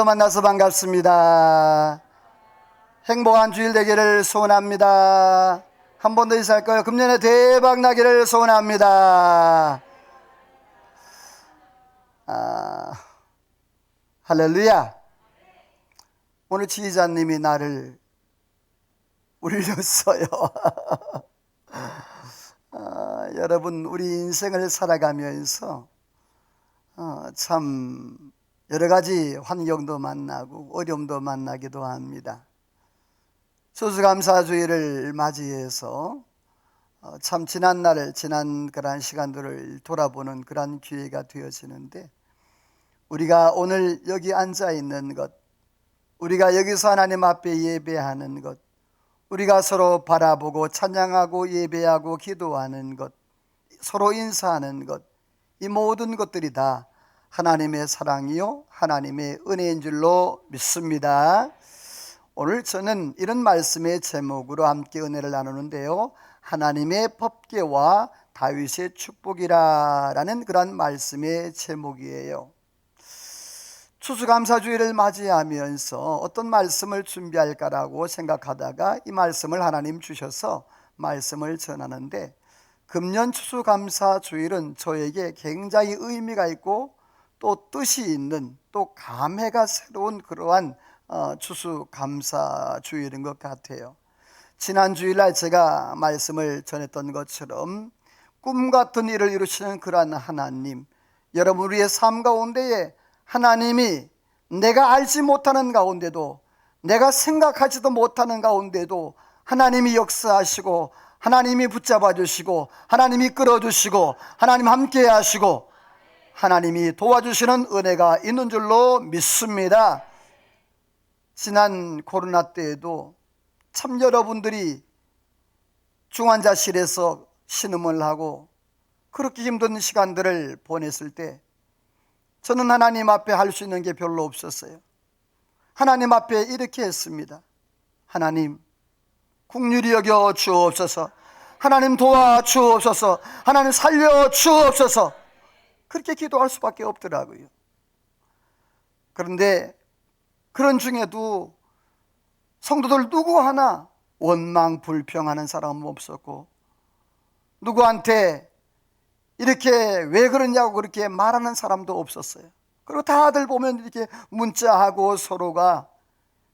만나서 반갑습니다. 행복한 주일 되기를 소원합니다. 한 번 더 인사할까요? 금년에 대박 나기를 소원합니다. 할렐루야. 오늘 지휘자님이 나를 울렸어요. 여러분, 우리 인생을 살아가면서 참 여러 가지 환경도 만나고 어려움도 만나기도 합니다. 추수감사주일을 맞이해서 참 지난 그러한 시간들을 돌아보는 그러한 기회가 되어지는데, 우리가 오늘 여기 앉아 있는 것, 우리가 여기서 하나님 앞에 예배하는 것, 우리가 서로 바라보고 찬양하고 예배하고 기도하는 것, 서로 인사하는 것, 이 모든 것들이 다 하나님의 사랑이요 하나님의 은혜인 줄로 믿습니다. 오늘 저는 이런 말씀의 제목으로 함께 은혜를 나누는데요, 하나님의 법궤와 다윗의 축복이라는 그런 말씀의 제목이에요. 추수감사주일을 맞이하면서 어떤 말씀을 준비할까라고 생각하다가 이 말씀을 하나님 주셔서 말씀을 전하는데, 금년 추수감사주일은 저에게 굉장히 의미가 있고 또 뜻이 있는, 또 감회가 새로운 그러한 추수감사주일인 것 같아요. 지난 주일날 제가 말씀을 전했던 것처럼 꿈같은 일을 이루시는 그러한 하나님, 여러분 우리의 삶 가운데에 하나님이 내가 알지 못하는 가운데도, 내가 생각하지도 못하는 가운데도 하나님이 역사하시고, 하나님이 붙잡아 주시고, 하나님이 끌어주시고, 하나님 함께 하시고, 하나님이 도와주시는 은혜가 있는 줄로 믿습니다. 지난 코로나 때에도 참 여러분들이 중환자실에서 신음을 하고 그렇게 힘든 시간들을 보냈을 때, 저는 하나님 앞에 할 수 있는 게 별로 없었어요. 하나님 앞에 이렇게 했습니다. 하나님, 긍휼히 여겨 주옵소서. 하나님 도와 주옵소서. 하나님 살려 주옵소서. 그렇게 기도할 수밖에 없더라고요. 그런데 그런 중에도 성도들 누구 하나 원망 불평하는 사람은 없었고, 누구한테 이렇게 왜 그러냐고 그렇게 말하는 사람도 없었어요. 그리고 다들 보면 이렇게 문자하고 서로가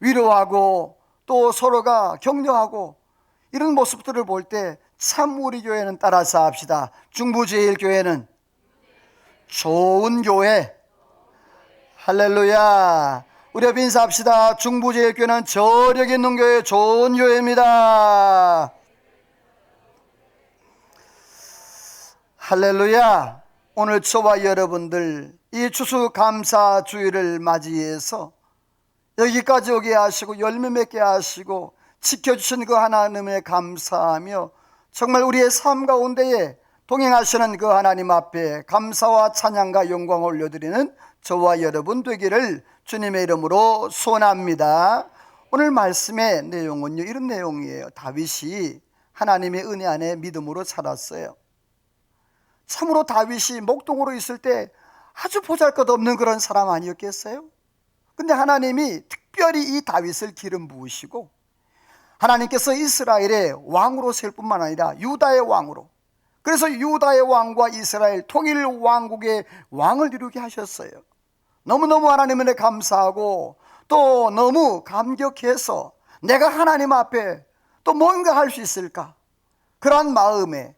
위로하고 또 서로가 격려하고, 이런 모습들을 볼 때 참 우리 교회는 따라서 합시다. 중부제일교회는 좋은 교회. 할렐루야. 우리 옆에 인사합시다. 중부제일교회는 저력 있는 교회, 좋은 교회입니다. 할렐루야. 오늘 저와 여러분들 이 추수감사주일을 맞이해서 여기까지 오게 하시고 열매 맺게 하시고 지켜주신 그 하나님에 감사하며, 정말 우리의 삶 가운데에 동행하시는 그 하나님 앞에 감사와 찬양과 영광을 올려드리는 저와 여러분 되기를 주님의 이름으로 소원합니다. 오늘 말씀의 내용은요, 이런 내용이에요. 다윗이 하나님의 은혜 안에 믿음으로 살았어요. 참으로 다윗이 목동으로 있을 때 아주 보잘것없는 그런 사람 아니었겠어요? 근데 하나님이 특별히 이 다윗을 기름 부으시고, 하나님께서 이스라엘의 왕으로 세울 뿐만 아니라 유다의 왕으로, 그래서 유다의 왕과 이스라엘 통일 왕국의 왕을 이루게 하셨어요. 너무너무 하나님께 감사하고 또 너무 감격해서 내가 하나님 앞에 또 뭔가 할 수 있을까, 그러한 마음에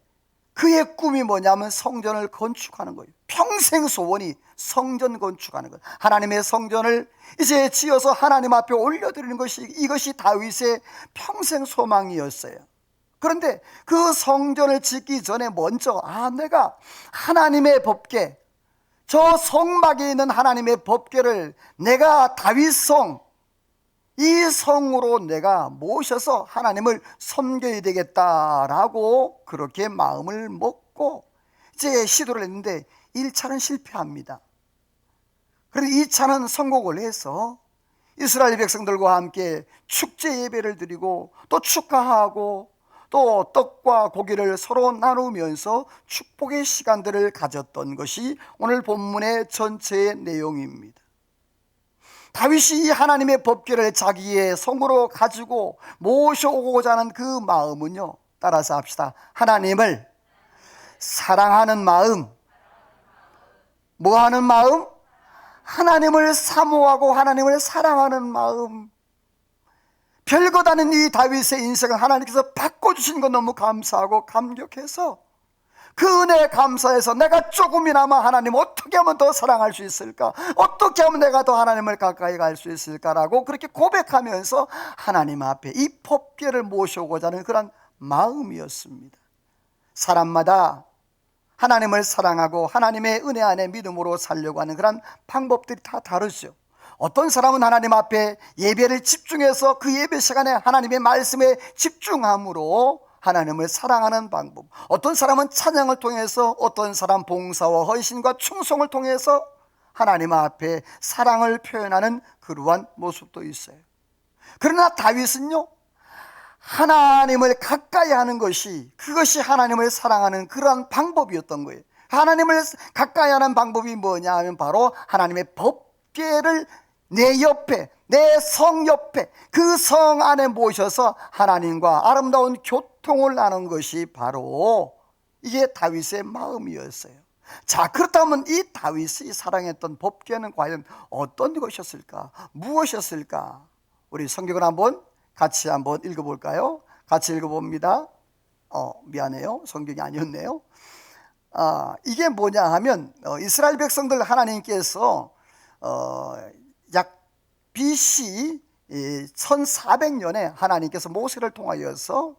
그의 꿈이 뭐냐면 성전을 건축하는 거예요. 평생 소원이 성전 건축하는 거예요. 하나님의 성전을 이제 지어서 하나님 앞에 올려드리는 것이, 이것이 다윗의 평생 소망이었어요. 그런데 그 성전을 짓기 전에 먼저 내가 하나님의 법궤, 저 성막에 있는 하나님의 법궤를 내가 다윗성, 이 성으로 내가 모셔서 하나님을 섬겨야 되겠다라고 그렇게 마음을 먹고 이제 시도를 했는데 1차는 실패합니다. 그래서 2차는 성공을 해서 이스라엘 백성들과 함께 축제 예배를 드리고 또 축하하고 또 떡과 고기를 서로 나누면서 축복의 시간들을 가졌던 것이 오늘 본문의 전체의 내용입니다. 다윗이 이 하나님의 법궤를 자기의 성으로 가지고 모셔오고자 하는 그 마음은요, 따라서 합시다. 하나님을 사랑하는 마음. 뭐 하는 마음? 하나님을 사모하고 하나님을 사랑하는 마음. 별것 아닌 이 다윗의 인생을 하나님께서 바꿔주신 거 너무 감사하고 감격해서 그 은혜에 감사해서 내가 조금이나마 하나님 어떻게 하면 더 사랑할 수 있을까, 어떻게 하면 내가 더 하나님을 가까이 갈 수 있을까라고 그렇게 고백하면서 하나님 앞에 이 법궤를 모셔오고자 하는 그런 마음이었습니다. 사람마다 하나님을 사랑하고 하나님의 은혜 안에 믿음으로 살려고 하는 그런 방법들이 다 다르죠. 어떤 사람은 하나님 앞에 예배를 집중해서 그 예배 시간에 하나님의 말씀에 집중함으로 하나님을 사랑하는 방법, 어떤 사람은 찬양을 통해서, 어떤 사람 봉사와 헌신과 충성을 통해서 하나님 앞에 사랑을 표현하는 그러한 모습도 있어요. 그러나 다윗은요, 하나님을 가까이 하는 것이, 그것이 하나님을 사랑하는 그러한 방법이었던 거예요. 하나님을 가까이 하는 방법이 뭐냐 하면 바로 하나님의 법궤를 내 옆에, 내 성 옆에, 그 성 안에 모셔서 하나님과 아름다운 교통을 나눈 것이 바로 이게 다윗의 마음이었어요. 자, 그렇다면 이 다윗이 사랑했던 법궤는 과연 어떤 것이었을까? 무엇이었을까? 우리 성경을 같이 한번 읽어볼까요? 같이 읽어봅니다. 미안해요, 성경이 아니었네요. 이게 뭐냐 하면 이스라엘 백성들 하나님께서 약 BC 1400년에 하나님께서 모세를 통하여서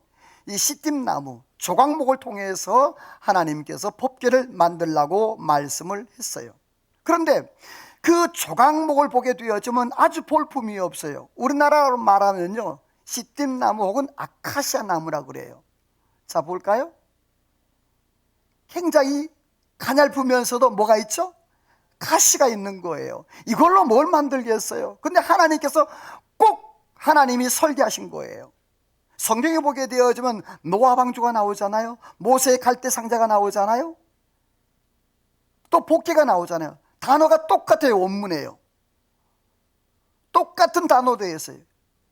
이 시딤나무 조각목을 통해서 하나님께서 법궤를 만들라고 말씀을 했어요. 그런데 그 조각목을 보게 되어지면 아주 볼품이 없어요. 우리나라로 말하면요, 시딤나무 혹은 아카시아 나무라고 그래요. 자, 볼까요? 굉장히 가냘프면서도 뭐가 있죠? 가시가 있는 거예요. 이걸로 뭘 만들겠어요? 근데 하나님께서 꼭 하나님이 설계하신 거예요. 성경에 보게 되어지면 노아 방주가 나오잖아요. 모세의 갈대 상자가 나오잖아요. 또 법궤가 나오잖아요. 단어가 똑같아요. 원문이에요. 똑같은 단어도였어요.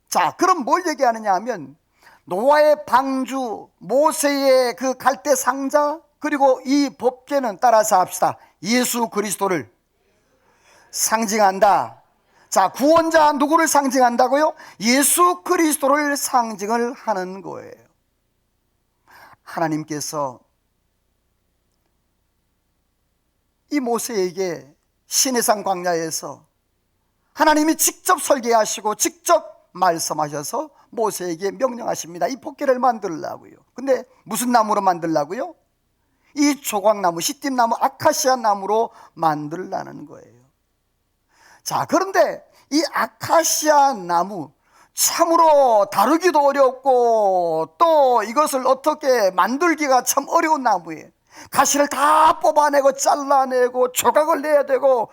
자, 그럼 뭘 얘기하느냐 하면 노아의 방주, 모세의 그 갈대 상자, 그리고 이 법궤는 따라서 합시다. 예수 그리스도를 상징한다. 자, 구원자 누구를 상징한다고요? 예수 그리스도를 상징을 하는 거예요. 하나님께서 이 모세에게 시내산 광야에서 하나님이 직접 설계하시고 직접 말씀하셔서 모세에게 명령하십니다. 이 법궤를 만들라고요. 근데 무슨 나무로 만들라고요? 이 조각나무, 시딤나무, 아카시아 나무로 만들라는 거예요. 자, 그런데 이 아카시아 나무 참으로 다루기도 어렵고 또 이것을 어떻게 만들기가 참 어려운 나무예요. 가시를 다 뽑아내고 잘라내고 조각을 내야 되고,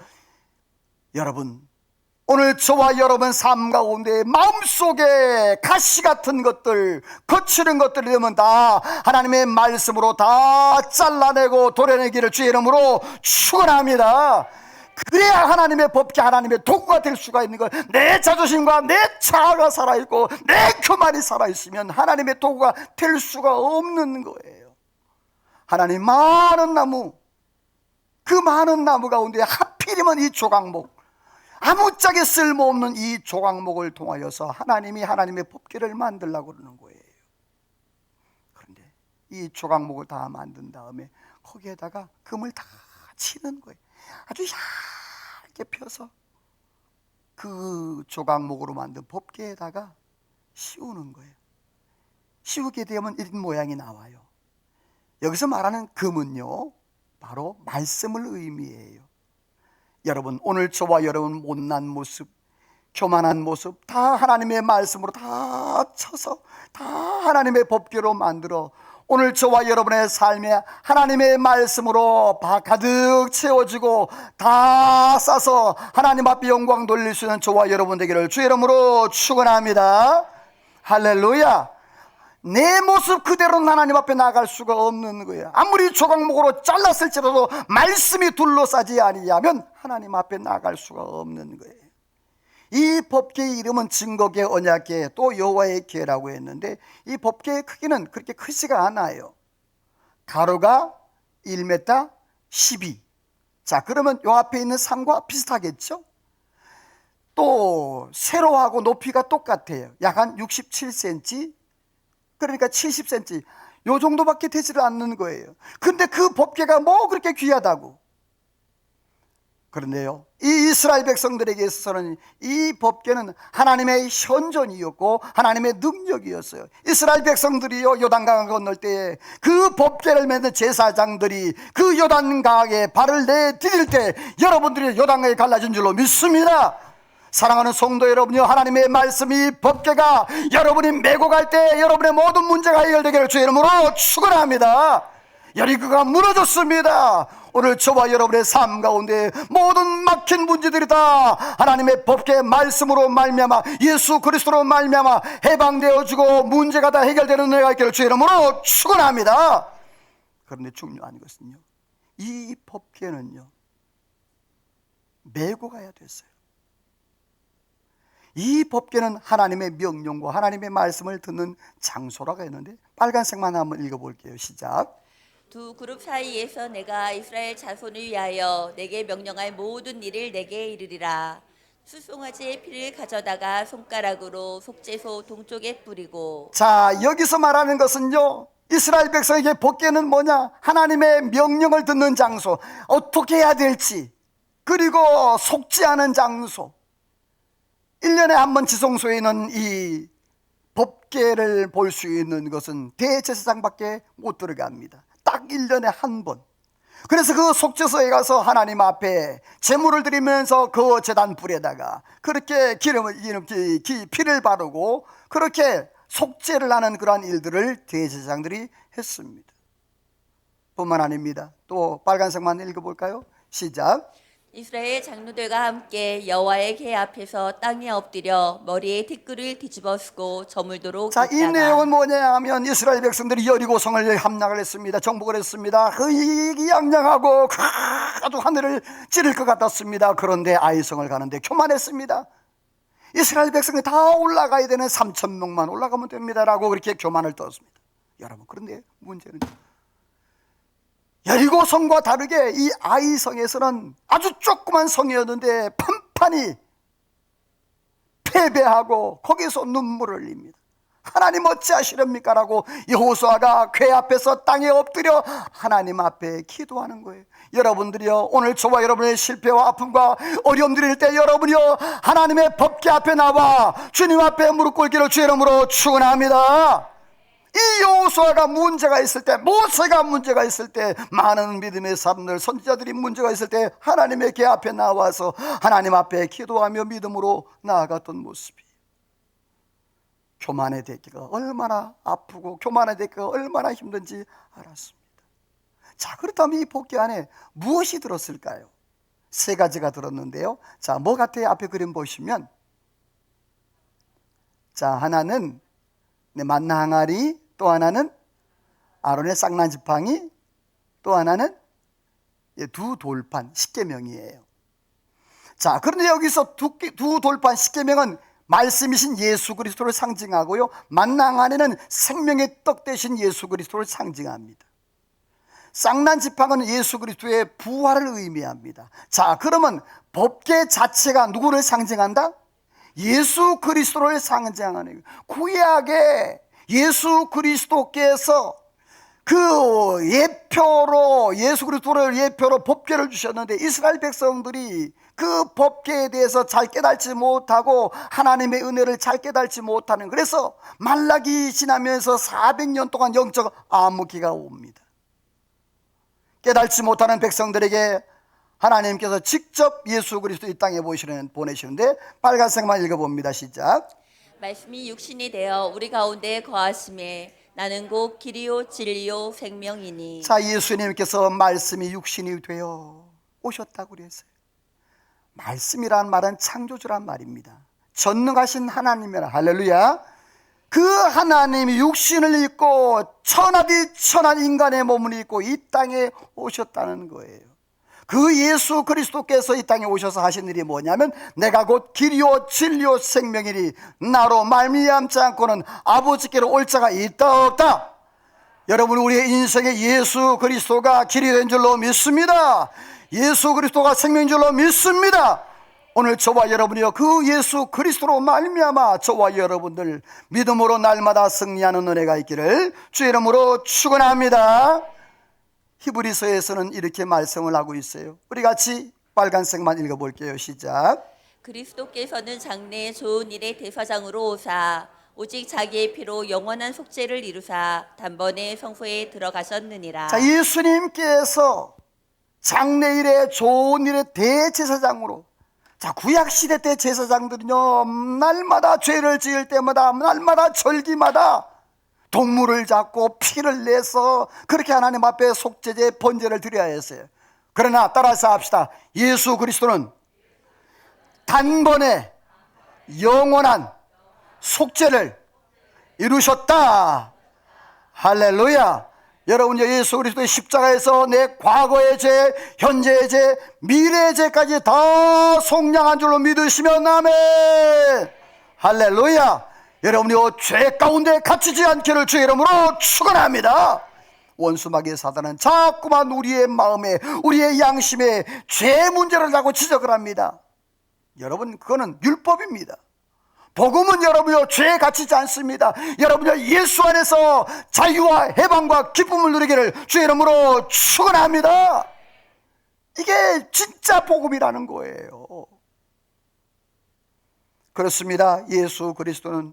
여러분, 오늘 저와 여러분 삶 가운데 마음속에 가시 같은 것들, 거칠은 것들이 되면 다 하나님의 말씀으로 다 잘라내고 도려내기를 주의 이름으로 축원합니다. 그래야 하나님의 법궤, 하나님의 도구가 될 수가 있는 거예요. 내 자존심과 내 자아가 살아있고 내 교만이 살아있으면 하나님의 도구가 될 수가 없는 거예요. 하나님 많은 나무, 그 많은 나무 가운데 하필이면 이 조각목, 아무짝에 쓸모없는 이 조각목을 통하여서 하나님이 하나님의 법궤를 만들려고 그러는 거예요. 그런데 이 조각목을 다 만든 다음에 거기에다가 금을 다 치는 거예요. 아주 얇게 펴서 그 조각목으로 만든 법궤에다가 씌우는 거예요. 씌우게 되면 이런 모양이 나와요. 여기서 말하는 금은요, 바로 말씀을 의미해요. 여러분, 오늘 저와 여러분 못난 모습, 교만한 모습 다 하나님의 말씀으로 다 쳐서 다 하나님의 법궤로 만들어 오늘 저와 여러분의 삶에 하나님의 말씀으로 가득 채워지고 다 싸서 하나님 앞에 영광 돌릴 수 있는 저와 여러분 되기를 주의 이름으로 축원합니다. 할렐루야. 내 모습 그대로는 하나님 앞에 나갈 수가 없는 거예요. 아무리 조각목으로 잘랐을지라도 말씀이 둘러싸지 아니하면 하나님 앞에 나갈 수가 없는 거예요. 이 법궤의 이름은 증거궤, 언약궤, 또 여호와의 궤라고 했는데 이 법궤의 크기는 그렇게 크지가 않아요. 가로가 1m 12. 자, 그러면 요 앞에 있는 산과 비슷하겠죠? 또 세로하고 높이가 똑같아요. 약 한 67cm, 그러니까 70cm, 요 정도밖에 되지를 않는 거예요. 근데 그 법궤가 뭐 그렇게 귀하다고. 그런데요, 이 이스라엘 백성들에게 있어서는 이 법궤는 하나님의 현존이었고 하나님의 능력이었어요. 이스라엘 백성들이요, 요단강을 건널 때에 그 법궤를 맨는 제사장들이 그 요단강에 발을 내디딜 때 여러분들이 요단강에 갈라진 줄로 믿습니다. 사랑하는 성도 여러분요, 하나님의 말씀이 법궤가 여러분이 메고 갈 때 여러분의 모든 문제가 해결되기를 주의 이름으로 축원합니다. 여리고가 무너졌습니다. 오늘 저와 여러분의 삶 가운데 모든 막힌 문제들이 다 하나님의 법궤 말씀으로 말미암아 예수 그리스도로 말미암아 해방되어지고 문제가 다 해결되는 은혜가 있기를 주의 이름으로 축원합니다. 그런데 중요한 것은요, 이 법궤는요 메고 가야 됐어요. 이 법궤는 하나님의 명령과 하나님의 말씀을 듣는 장소라고 했는데, 빨간색만 한번 읽어볼게요. 시작. 두 그룹 사이에서 내가 이스라엘 자손을 위하여 내게 명령할 모든 일을 내게 이르리라. 수송아지의 피를 가져다가 손가락으로 속죄소 동쪽에 뿌리고. 자, 여기서 말하는 것은요, 이스라엘 백성에게 법궤는 뭐냐? 하나님의 명령을 듣는 장소, 어떻게 해야 될지, 그리고 속죄하는 장소. 1년에 한 번 지성소에 있는 이 법궤를 볼 수 있는 것은 대제사장밖에 못 들어갑니다. 딱 1년에 한 번. 그래서 그 속죄소에 가서 하나님 앞에 제물을 드리면서 그 제단 불에다가 그렇게 피를 바르고 그렇게 속죄를 하는 그러한 일들을 대제사장들이 했습니다. 뿐만 아닙니다. 또 빨간색만 읽어볼까요? 시작. 이스라엘 장로들과 함께 여호와의 궤 앞에서 땅에 엎드려 머리에 티끌을 뒤집어 쓰고 저물도록 자, 이 있다가. 내용은 뭐냐 하면 이스라엘 백성들이 여리고성을 함락을 했습니다. 정복을 했습니다. 양양하고 아주 하늘을 찌를 것 같았습니다. 그런데 아이성을 가는데 교만했습니다. 이스라엘 백성이 다 올라가야 되는 3,000명만 올라가면 됩니다라고 그렇게 교만을 떴습니다. 여러분, 그런데 문제는 여리고성과 다르게 이 아이성에서는 아주 조그만 성이었는데 판판이 패배하고 거기서 눈물을 흘립니다. 하나님 어찌하시렵니까? 라고 여호수아가 궤 앞에서 땅에 엎드려 하나님 앞에 기도하는 거예요. 여러분들이요, 오늘 저와 여러분의 실패와 아픔과 어려움들일 때 여러분이요 하나님의 법궤 앞에 나와 주님 앞에 무릎 꿇기를 주의 이름으로 축원합니다. 이 여호수아가 문제가 있을 때, 모세가 문제가 있을 때, 많은 믿음의 사람들, 선지자들이 문제가 있을 때 하나님의 궤 앞에 나와서 하나님 앞에 기도하며 믿음으로 나아갔던 모습이, 교만의 대가가 얼마나 아프고 교만의 대가가 얼마나 힘든지 알았습니다. 자, 그렇다면 이 법궤 안에 무엇이 들었을까요? 세 가지가 들었는데요. 자, 뭐 같아요? 앞에 그림 보시면, 자, 하나는 만나 항아리, 또 하나는 아론의 쌍난 지팡이, 또 하나는 두 돌판, 십계명이에요. 자, 그런데 여기서 두 돌판 십계명은 말씀이신 예수 그리스도를 상징하고요, 만나 항아리는 생명의 떡 대신 예수 그리스도를 상징합니다. 쌍난 지팡이는 예수 그리스도의 부활을 의미합니다. 자, 그러면 법궤 자체가 누구를 상징한다? 예수 그리스도를 상징하는, 구약에 예수 그리스도께서 그 예표로, 예수 그리스도를 예표로 법궤를 주셨는데 이스라엘 백성들이 그 법궤에 대해서 잘 깨달지 못하고 하나님의 은혜를 잘 깨달지 못하는, 그래서 말라기 지나면서 400년 동안 영적 암흑기가 옵니다. 깨달지 못하는 백성들에게 하나님께서 직접 예수 그리스도 이 땅에 보내시는데, 빨간색만 읽어봅니다. 시작. 말씀이 육신이 되어 우리 가운데 거하심에 나는 곧 길이요 진리요 생명이니. 자, 예수님께서 말씀이 육신이 되어 오셨다고 그랬어요. 말씀이란 말은 창조주란 말입니다. 전능하신 하나님이라. 할렐루야. 그 하나님이 육신을 입고 천하디 천한 인간의 몸을 입고 이 땅에 오셨다는 거예요. 그 예수 그리스도께서 이 땅에 오셔서 하신 일이 뭐냐면 내가 곧 길이요 진리요 생명이니 나로 말미암지 않고는 아버지께로 올 자가 있다 없다. 여러분, 우리의 인생에 예수 그리스도가 길이 된 줄로 믿습니다. 예수 그리스도가 생명인 줄로 믿습니다. 오늘 저와 여러분이요 그 예수 그리스도로 말미암아 저와 여러분들 믿음으로 날마다 승리하는 은혜가 있기를 주의 이름으로 축원합니다. 히브리서에서는 이렇게 말씀을 하고 있어요. 우리 같이 빨간색만 읽어볼게요. 시작. 그리스도께서는 장래의 좋은 일의 대사장으로 오사 오직 자기의 피로 영원한 속죄를 이루사 단번에 성소에 들어가셨느니라. 자, 예수님께서 장래일의 좋은 일의 대제사장으로, 자, 구약시대 때 제사장들은요 날마다 죄를 지을 때마다 날마다 절기마다 동물을 잡고 피를 내서 그렇게 하나님 앞에 속죄제 번제를 드려야 했어요. 그러나 따라서 합시다. 예수 그리스도는 단번에 영원한 속죄를 이루셨다. 할렐루야. 여러분, 예수 그리스도의 십자가에서 내 과거의 죄, 현재의 죄, 미래의 죄까지 다 속량한 줄로 믿으시면 아멘. 할렐루야. 여러분이 죄 가운데 갇히지 않기를 주의 이름으로 축원합니다. 원수마귀의 사단은 자꾸만 우리의 마음에, 우리의 양심에 죄 문제를 자꾸 지적을 합니다. 여러분, 그거는 율법입니다. 복음은 여러분이요 죄에 갇히지 않습니다. 여러분이요 예수 안에서 자유와 해방과 기쁨을 누리기를 주의 이름으로 축원합니다. 이게 진짜 복음이라는 거예요. 그렇습니다. 예수 그리스도는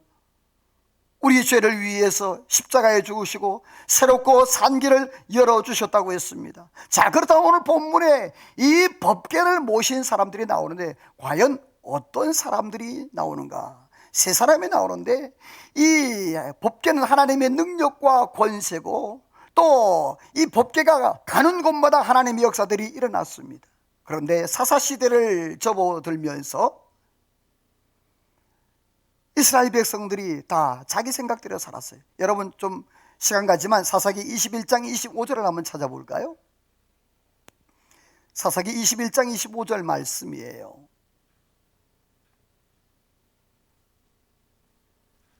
우리 죄를 위해서 십자가에 죽으시고 새롭고 산 길을 열어주셨다고 했습니다. 자, 그렇다면 오늘 본문에 이 법궤를 모신 사람들이 나오는데 과연 어떤 사람들이 나오는가? 세 사람이 나오는데 이 법궤는 하나님의 능력과 권세고 또 이 법궤가 가는 곳마다 하나님의 역사들이 일어났습니다. 그런데 사사시대를 접어들면서 이스라엘 백성들이 다 자기 생각대로 살았어요. 여러분, 좀 시간 가지만 사사기 21장 25절을 한번 찾아볼까요? 사사기 21장 25절 말씀이에요.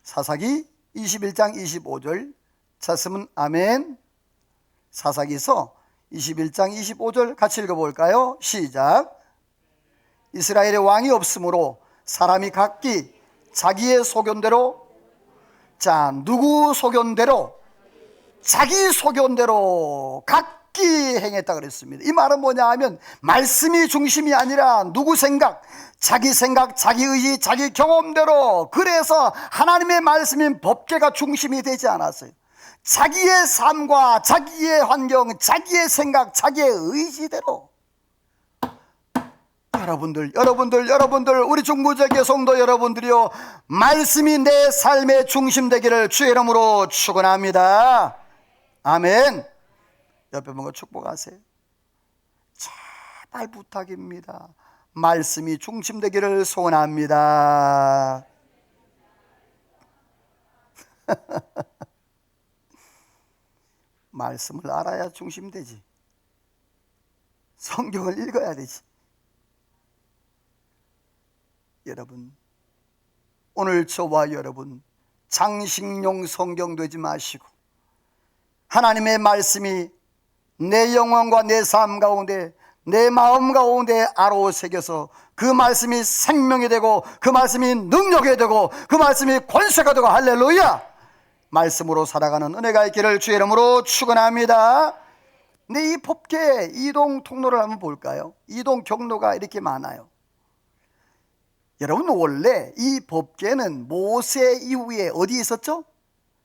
사사기 21장 25절 찾으면 아멘. 사사기서 21장 25절 같이 읽어볼까요? 시작. 이스라엘의 왕이 없으므로 사람이 각기 자기의 소견대로, 자, 누구 소견대로? 자기 소견대로 각기 행했다 그랬습니다. 이 말은 뭐냐 하면 말씀이 중심이 아니라 누구 생각, 자기 의지, 자기 경험대로, 그래서 하나님의 말씀인 법궤가 중심이 되지 않았어요. 자기의 삶과 자기의 환경, 자기의 생각, 자기의 의지대로. 여러분들, 우리 중부재교 성도 여러분들이요, 말씀이 내 삶의 중심 되기를 주의 이름으로 축원합니다. 아멘. 옆에 뭔가 축복하세요. 제발 부탁입니다. 말씀이 중심 되기를 소원합니다. 말씀을 알아야 중심 되지. 성경을 읽어야 되지. 여러분, 오늘 저와 여러분 장식용 성경 되지 마시고 하나님의 말씀이 내 영혼과 내 삶 가운데, 내 마음 가운데 아로새겨서 그 말씀이 생명이 되고 그 말씀이 능력이 되고 그 말씀이 권세가 되고, 할렐루야, 말씀으로 살아가는 은혜가 있기를 주의 이름으로 축원합니다. 근데 이 법궤 이동 통로를 한번 볼까요? 이동 경로가 이렇게 많아요. 여러분, 원래 이 법궤는 모세 이후에 어디 있었죠?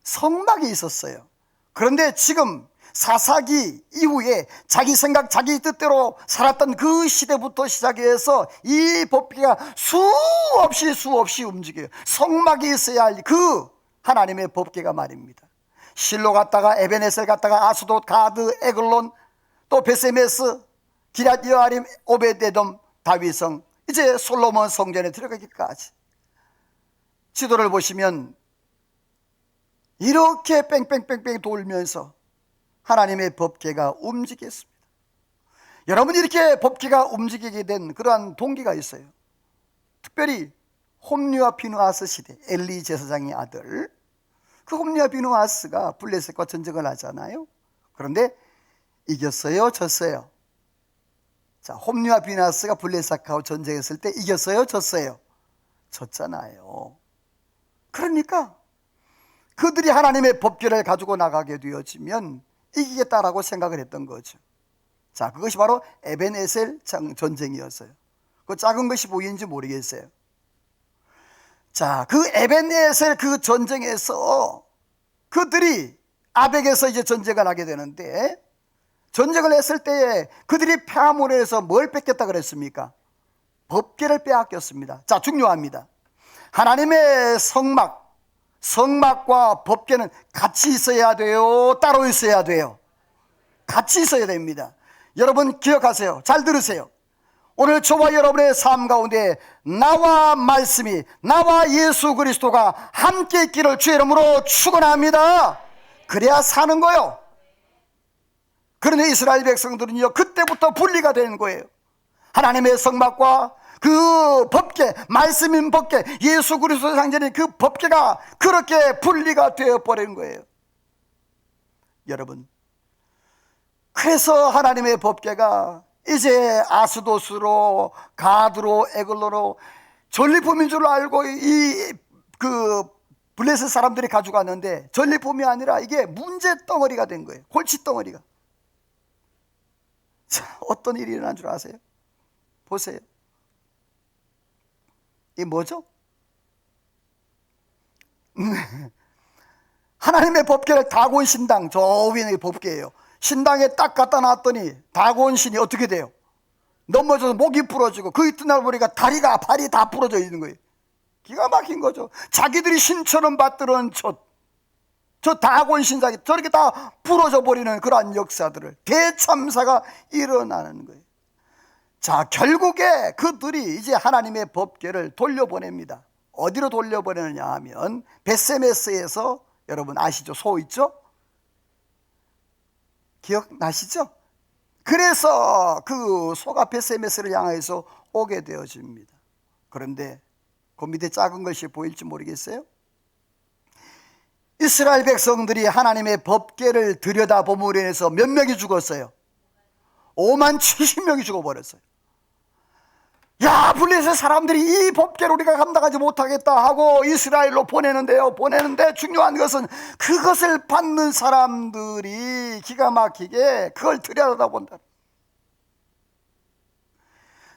성막이 있었어요. 그런데 지금 사사기 이후에 자기 생각, 자기 뜻대로 살았던 그 시대부터 시작해서 이 법궤가 수없이 움직여요. 성막이 있어야 할 그 하나님의 법궤가 말입니다. 실로 갔다가 에베네셀 갔다가 아스돗, 가드, 에글론, 또 베세메스, 기럇 여아림, 오베데돔, 다윗성, 이제 솔로몬 성전에 들어가기까지 지도를 보시면 이렇게 뺑뺑뺑뺑 돌면서 하나님의 법궤가 움직였습니다. 여러분, 이렇게 법궤가 움직이게 된 그러한 동기가 있어요. 특별히 홈리와 비누아스 시대, 엘리 제사장의 아들, 그 홈리와 비누아스가 블레셋과 전쟁을 하잖아요. 그런데 이겼어요, 졌어요? 자, 홈리와 비누아스가 블레셋하고 전쟁했을 때 이겼어요, 졌어요? 졌잖아요. 그러니까 그들이 하나님의 법궤를 가지고 나가게 되어지면 이기겠다라고 생각을 했던 거죠. 자, 그것이 바로 에벤에셀 전쟁이었어요. 그 작은 것이 보이는지 모르겠어요. 자, 그 에벤에셀 그 전쟁에서 그들이 아벡에서 이제 전쟁을 하게 되는데, 전쟁을 했을 때에 그들이 패함으로 해서 뭘 뺏겼다 그랬습니까? 법궤를 빼앗겼습니다. 자, 중요합니다. 하나님의 성막과 법궤는 같이 있어야 돼요, 따로 있어야 돼요? 같이 있어야 됩니다. 여러분 기억하세요. 잘 들으세요. 오늘 저와 여러분의 삶 가운데 나와 말씀이, 나와 예수 그리스도가 함께 있기를 주의 이름으로 축원합니다. 그래야 사는 거예요. 그런데 이스라엘 백성들은요, 그때부터 분리가 되는 거예요. 하나님의 성막과 그 법궤, 말씀인 법궤, 예수 그리스도의 상징인 그 법궤가 그렇게 분리가 되어버린 거예요. 여러분, 그래서 하나님의 법궤가 이제 아스도스로, 가드로, 에글로로 전리품인 줄 알고 그 블레셋 사람들이 가져갔는데, 전리품이 아니라 이게 문제 덩어리가 된 거예요. 골치 덩어리가. 자, 어떤 일이 일어난 줄 아세요? 보세요. 이게 뭐죠? 하나님의 법궤를 다곤 신당, 저 위에 법궤예요. 신당에 딱 갖다 놨더니 다곤 신이 어떻게 돼요? 넘어져서 목이 부러지고, 그 이튿날 보니까 다리가, 발이 다 부러져 있는 거예요. 기가 막힌 거죠. 자기들이 신처럼 받들은 저 다곤 신상이 저렇게 다 부러져 버리는 그러한 역사들을, 대참사가 일어나는 거예요. 자, 결국에 그들이 이제 하나님의 법궤를 돌려보냅니다. 어디로 돌려보내느냐 하면 벳세메스에서, 여러분 아시죠? 소 있죠? 기억나시죠? 그래서 그 소가 벳세메스를 향해서 오게 되어집니다. 그런데 그 밑에 작은 것이 보일지 모르겠어요? 이스라엘 백성들이 하나님의 법궤를 들여다봄으로 인해서 몇 명이 죽었어요? 5만 70명이 죽어버렸어요. 야, 블레셋 사람들이 이 법궤를 우리가 감당하지 못하겠다 하고 이스라엘로 보내는데 중요한 것은 그것을 받는 사람들이 기가 막히게 그걸 들여다본다.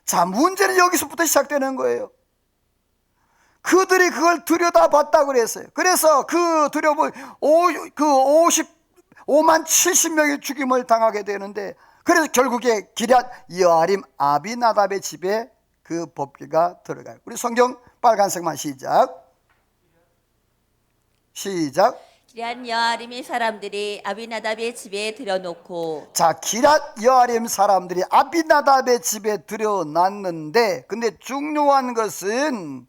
자, 문제는 여기서부터 시작되는 거예요. 그들이 그걸 들여다봤다 그랬어요. 그래서 그 5만 70명의 죽임을 당하게 되는데, 그래서 결국에 기럇 여아림 아비나답의 집에 그 법궤가 들어가요. 우리 성경 빨간색만 시작. 기럇 여아림의 사람들이 아비나답의 집에 들여놓고, 자, 기럇 여아림 사람들이 아비나답의 집에 들여놨는데, 근데 중요한 것은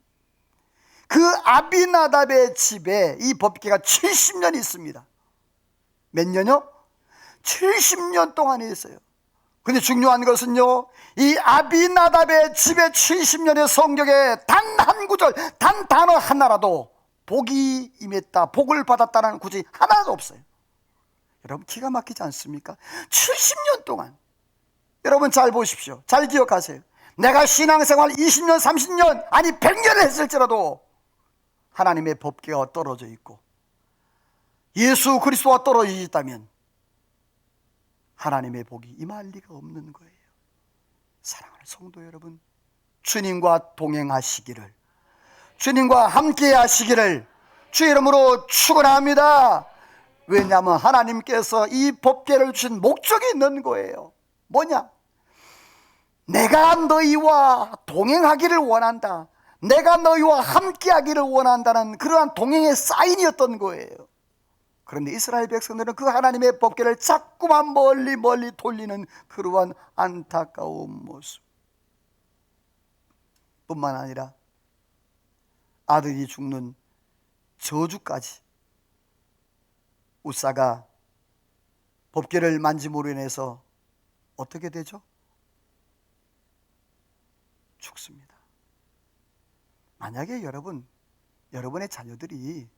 그 아비나답의 집에 이 법궤가 70년 있습니다. 몇 년요? 70년 동안 있어요. 근데 중요한 것은요, 이 아비나답의 집에 70년의 성경에 단 한 구절, 단 단어 하나라도 복이 임했다, 복을 받았다는 구절이 하나도 없어요. 여러분 기가 막히지 않습니까? 70년 동안. 여러분 잘 보십시오. 잘 기억하세요. 내가 신앙생활 20년, 30년, 아니 100년을 했을지라도 하나님의 법궤가 떨어져 있고 예수 그리스도와 떨어져 있다면 하나님의 복이 임할 리가 없는 거예요. 사랑하는 성도 여러분, 주님과 동행하시기를, 주님과 함께 하시기를 주의 이름으로 축원합니다. 왜냐하면 하나님께서 이 법궤를 주신 목적이 있는 거예요. 뭐냐? 내가 너희와 동행하기를 원한다, 내가 너희와 함께 하기를 원한다는 그러한 동행의 사인이었던 거예요. 그런데 이스라엘 백성들은 그 하나님의 법궤를 자꾸만 멀리 돌리는 그러한 안타까운 모습 뿐만 아니라 아들이 죽는 저주까지, 우사가 법궤를 만짐으로 인해서 어떻게 되죠? 죽습니다. 만약에 여러분의 자녀들이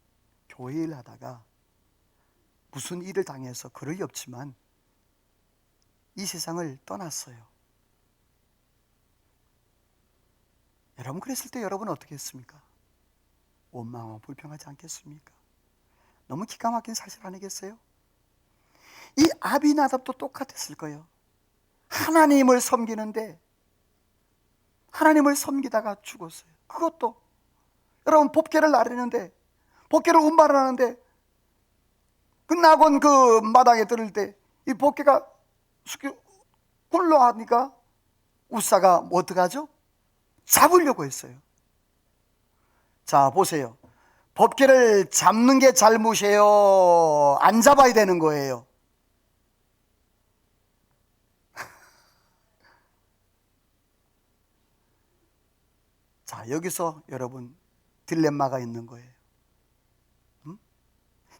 교회 일 하다가 무슨 일을 당해서 그럴 리 없지만 이 세상을 떠났어요. 여러분 그랬을 때 여러분은 어떻게 했습니까? 원망하고 불평하지 않겠습니까? 너무 기가 막힌 사실 아니겠어요? 이 아비나답도 똑같았을 거예요. 하나님을 섬기는데 하나님을 섬기다가 죽었어요. 그것도 여러분 법궤를 나르는데 법궤를 운반하는데 끝나곤 그 마당에 들을 때 이 법궤가 굴러가니까 우사가 뭐 어떡하죠? 잡으려고 했어요. 자 보세요. 법궤를 잡는 게 잘못이에요? 안 잡아야 되는 거예요? 자 여기서 여러분 딜레마가 있는 거예요.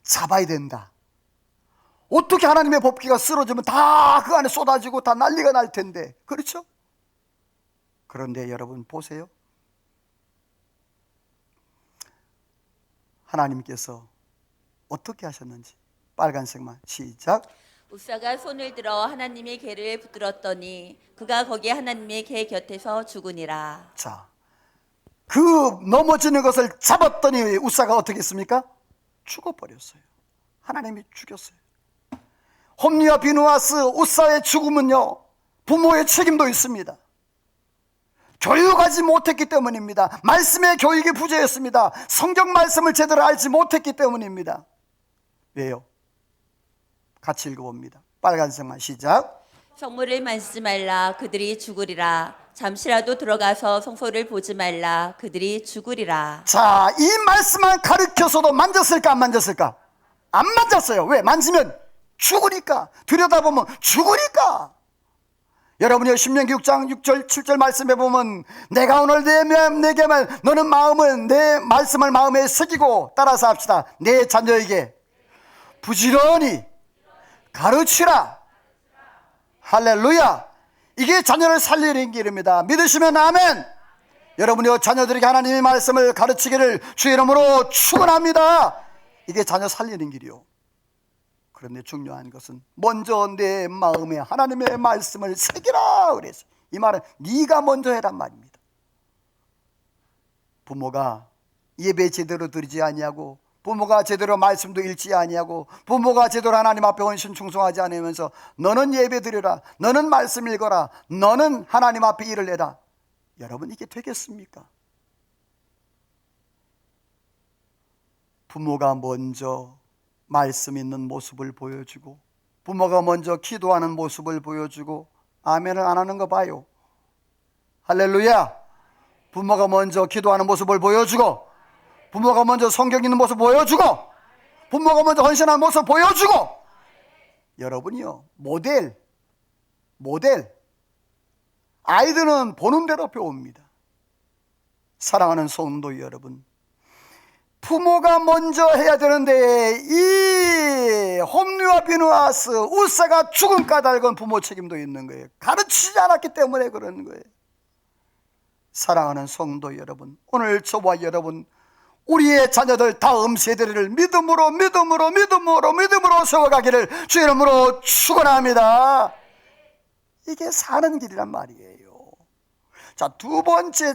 잡아야 된다. 어떻게 하나님의 법궤가 쓰러지면 다 그 안에 쏟아지고 다 난리가 날 텐데, 그렇죠? 그런데 여러분 보세요. 하나님께서 어떻게 하셨는지 빨간색만 시작. 우사가 손을 들어 하나님의 궤를 붙들었더니 그가 거기 하나님의 궤 곁에서 죽으니라. 자, 그 넘어지는 것을 잡았더니 우사가 어떻게 했습니까? 죽어버렸어요. 하나님이 죽였어요. 홈리와 비누아스 우사의 죽음은요 부모의 책임도 있습니다. 교육하지 못했기 때문입니다. 말씀의 교육이 부재했습니다. 성경 말씀을 제대로 알지 못했기 때문입니다. 왜요? 같이 읽어봅니다. 빨간색만 시작. 성물을 만지지 말라 그들이 죽으리라. 잠시라도 들어가서 성소를 보지 말라 그들이 죽으리라. 자, 이 말씀만 가르쳐서도 만졌을까 안 만졌을까? 안 만졌어요. 왜? 만지면 죽으니까. 들여다보면 죽으니까. 여러분이 신명기 6장 6절 7절 말씀에 보면 내가 오늘 내게 말 너는 마음은 내 말씀을 마음에 새기고 따라서 합시다. 내 자녀에게 부지런히 가르치라. 할렐루야. 이게 자녀를 살리는 길입니다. 믿으시면 아멘. 여러분이 자녀들에게 하나님의 말씀을 가르치기를 주의 이름으로 축원합니다. 이게 자녀 살리는 길이요. 그런데 중요한 것은 먼저 내 마음에 하나님의 말씀을 새기라 그랬어요. 이 말은 네가 먼저 해란 말입니다. 부모가 예배 제대로 드리지 아니하고 부모가 제대로 말씀도 읽지 아니하고 부모가 제대로 하나님 앞에 헌신 충성하지 않으면서 너는 예배 드리라, 너는 말씀 읽어라, 너는 하나님 앞에 일을 해라. 여러분 이게 되겠습니까? 부모가 먼저 말씀 있는 모습을 보여주고 부모가 먼저 기도하는 모습을 보여주고 아멘을 안 하는 거 봐요. 할렐루야. 부모가 먼저 기도하는 모습을 보여주고 부모가 먼저 성경 읽는 모습 보여주고 부모가 먼저 헌신하는 모습 보여주고 여러분이요 모델 아이들은 보는 대로 배웁니다. 사랑하는 성도 여러분, 부모가 먼저 해야 되는데 이 홈리와 비누아스 우사가 죽은 까닭은 부모 책임도 있는 거예요. 가르치지 않았기 때문에 그러는 거예요. 사랑하는 성도 여러분, 오늘 저와 여러분 우리의 자녀들 다음 세대를 믿음으로 세워가기를 주의 이름으로 축원합니다. 이게 사는 길이란 말이에요. 자, 두 번째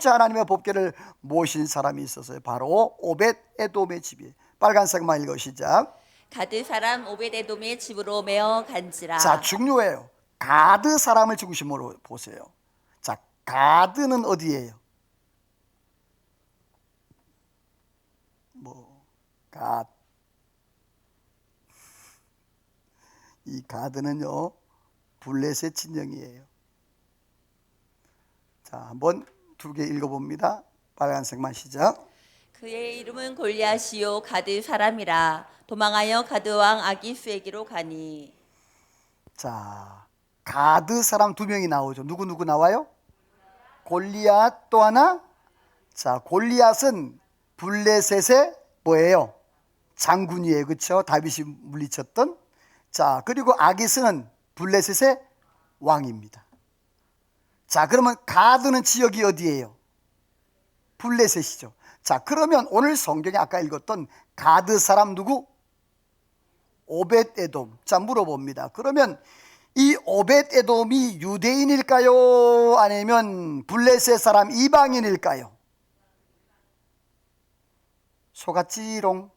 하나님의 법궤를 모신 사람이 있었어요. 바로 오벳 에돔의 집이에요. 빨간색만 읽어 시작. 가드 사람 오벳에돔의 집으로 메어 간지라. 자, 중요해요. 가드 사람을 중심으로 보세요. 자, 가드는 어디예요? 이 가드는요 블레셋 진영이에요. 자, 한번 두 개 읽어봅니다. 빨간색만 시작. 그의 이름은 골리앗이요 가드 사람이라. 도망하여 가드 왕 아기스에게로 가니. 자, 가드 사람 두 명이 나오죠. 누구 나와요? 골리앗 또 하나. 자, 골리앗은 블레셋의 뭐예요? 장군이에요. 그렇죠? 다윗이 물리쳤던. 자, 그리고 아기스는 블레셋의 왕입니다. 자, 그러면 가드는 지역이 어디예요? 블레셋이죠. 자, 그러면 오늘 성경에 아까 읽었던 가드 사람 누구? 오벳에돔. 자, 물어봅니다. 그러면 이 오벳에돔이 유대인일까요? 아니면 블레셋 사람 이방인일까요? 속았지롱.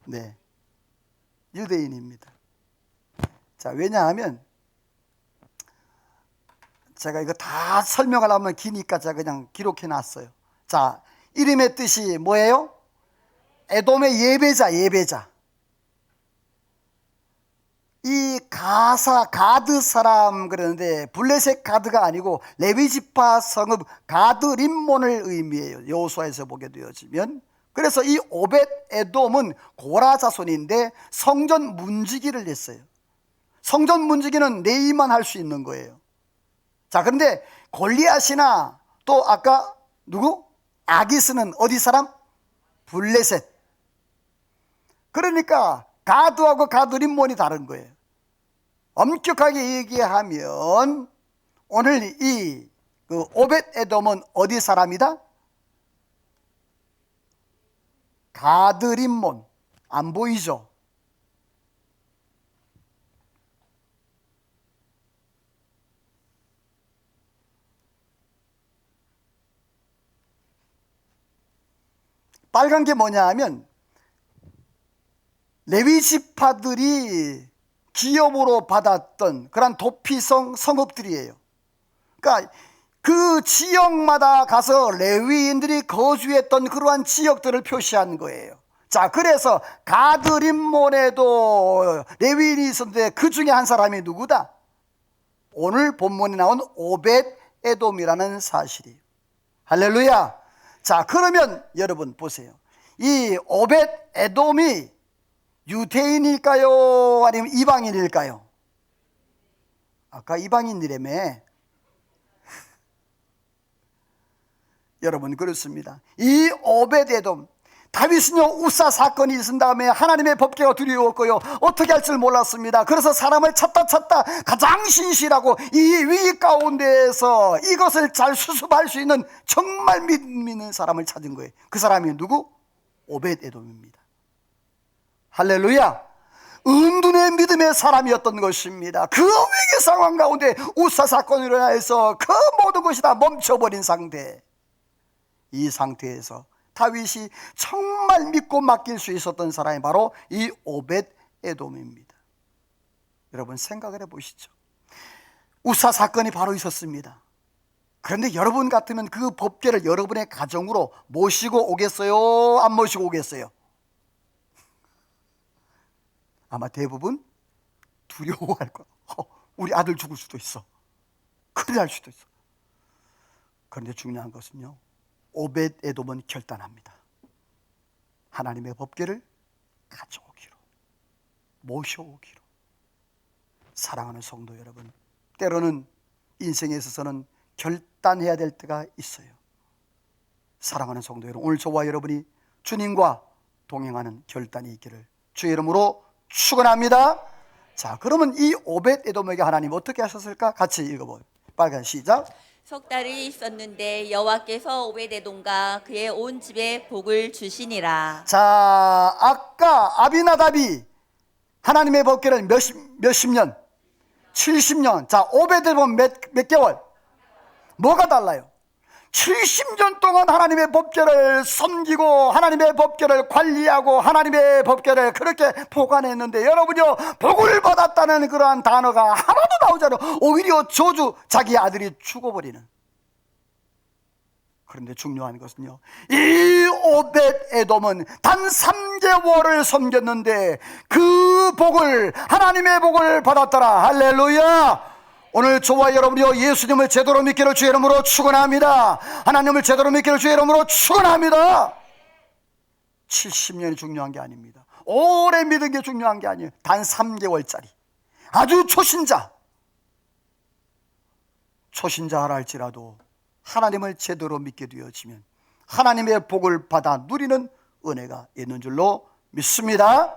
네, 유대인입니다. 자, 왜냐하면 제가 이거 다 설명하려면 기니까 제가 그냥 기록해 놨어요. 자, 이름의 뜻이 뭐예요? 에돔의 예배자, 예배자. 이 가드 사람 그러는데 블레셋 가드가 아니고 레위지파 성읍 가드 림몬을 의미해요. 여호수아에서 보게 되어지면. 그래서 이 오벳 에돔은 고라 자손인데 성전 문지기를 했어요. 성전 문지기는 레위만 할 수 있는 거예요. 자, 그런데 골리앗이나 또 아까 누구? 아기스는 어디 사람? 블레셋. 그러니까 가드하고 가드 림몬이 다른 거예요. 엄격하게 얘기하면 오늘 이 오벳 에돔은 어디 사람이다? 가드 림몬. 안 보이죠? 빨간 게 뭐냐 하면 레위 지파들이 기업으로 받았던 그런 도피성 성읍들이에요. 그러니까 그 지역마다 가서 레위인들이 거주했던 그러한 지역들을 표시한 거예요. 자, 그래서 가드 림몬에도 레위인이 있었는데 그 중에 한 사람이 누구다? 오늘 본문에 나온 오벳 에돔이라는 사실이에요. 할렐루야. 자, 그러면 여러분 보세요. 이 오벳 에돔이 유대인일까요? 아니면 이방인일까요? 아까 이방인이라며. 여러분, 그렇습니다. 이 오벳 에돔, 다윗은요 우사 사건이 있은 다음에 하나님의 법궤가 두려웠고요 어떻게 할 줄 몰랐습니다. 그래서 사람을 찾다 가장 신실하고 이 위기 가운데에서 이것을 잘 수습할 수 있는 정말 믿는 사람을 찾은 거예요. 그 사람이 누구? 오벳 에돔입니다. 할렐루야. 은둔의 믿음의 사람이었던 것입니다. 그 위기 상황 가운데 우사 사건으로 인해서 그 모든 것이 다 멈춰버린 상태. 이 상태에서 다윗이 정말 믿고 맡길 수 있었던 사람이 바로 이 오벳 에돔입니다. 여러분 생각을 해보시죠. 우사 사건이 바로 있었습니다. 그런데 여러분 같으면 그 법궤를 여러분의 가정으로 모시고 오겠어요? 안 모시고 오겠어요? 아마 대부분 두려워할 거야. 우리 아들 죽을 수도 있어. 큰일 날 수도 있어. 그런데 중요한 것은요, 오벳 에돔은 결단합니다. 하나님의 법궤를 가져오기로, 모셔오기로. 사랑하는 성도 여러분, 때로는 인생에 있어서는 결단해야 될 때가 있어요. 사랑하는 성도 여러분, 오늘 저와 여러분이 주님과 동행하는 결단이 있기를 주의 이름으로 축원합니다. 자, 그러면 이 오벳 에돔에게 하나님 어떻게 하셨을까? 같이 읽어봐요. 빨간 시작. 석 달이 있었는데 여호와께서 오벳에돔과 그의 온 집에 복을 주시니라. 자, 아까 아비나답이 하나님의 법궤를 몇십 년? 70년. 자, 오벳에돔은 몇 개월? 뭐가 달라요? 70년 동안 하나님의 법궤를 섬기고 하나님의 법궤를 관리하고 하나님의 법궤를 그렇게 보관했는데 여러분요, 복을 받았다는 그러한 단어가 하나도 나오지 않아요. 오히려 저주, 자기 아들이 죽어버리는. 그런데 중요한 것은요, 이 오벳 에돔은 단 3개월을 섬겼는데 그 복을, 하나님의 복을 받았더라. 할렐루야. 오늘 저와 여러분이요, 예수님을 제대로 믿기를 주의 이름으로 축원합니다. 하나님을 제대로 믿기를 주의 이름으로 축원합니다. 70년이 중요한 게 아닙니다. 오래 믿은 게 중요한 게 아니에요. 단 3개월짜리 아주 초신자라 할지라도 하나님을 제대로 믿게 되어지면 하나님의 복을 받아 누리는 은혜가 있는 줄로 믿습니다.